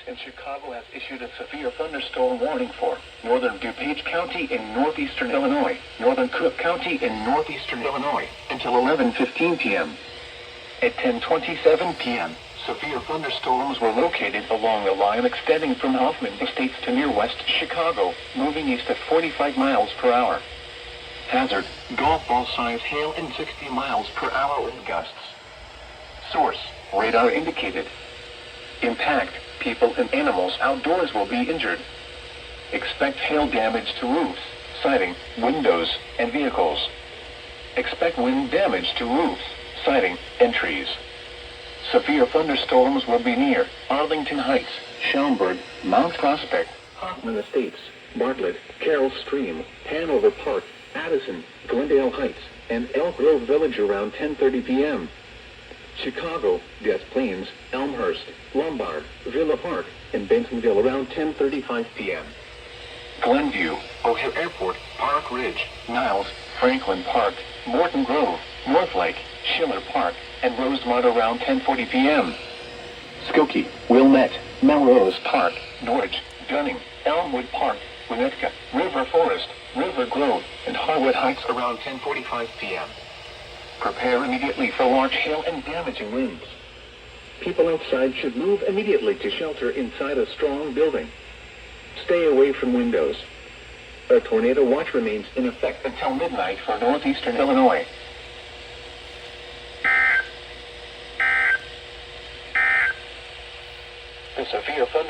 in Chicago has issued a severe thunderstorm warning for northern DuPage County in northeastern Illinois, northern Cook County in northeastern Illinois, until 11:15 p.m. At 10:27 p.m., severe thunderstorms were located along a line extending from Hoffman Estates to near West Chicago, moving east at 45 miles per hour. Hazard, golf ball size hail and 60 miles per hour wind gusts. Source, radar indicated. Impact, people and animals outdoors will be injured. Expect hail damage to roofs, siding, windows, and vehicles. Expect wind damage to roofs, siding, and trees. Severe thunderstorms will be near Arlington Heights, Schaumburg, Mount Prospect, Hoffman Estates, Bartlett, Carroll Stream, Hanover Park, Addison, Glendale Heights, and Elk Grove Village around 10:30 p.m. Chicago, Des Plaines, Elmhurst, Lombard, Villa Park, and Bentonville around 10:35 p.m. Glenview, O'Hare Airport, Park Ridge, Niles, Franklin Park, Morton Grove, Northlake, Schiller Park, and Rosemont around 10:40 p.m. Skokie, Wilmette, Melrose Park, Norwich, Dunning, Elmwood Park, Winnetka, River Forest, River Grove, and Harwood Heights around 10:45 p.m. Prepare immediately for large hail and damaging winds. People outside should move immediately to shelter inside a strong building. Stay away from windows. A tornado watch remains in effect until midnight for northeastern Illinois. The severe thunderstorm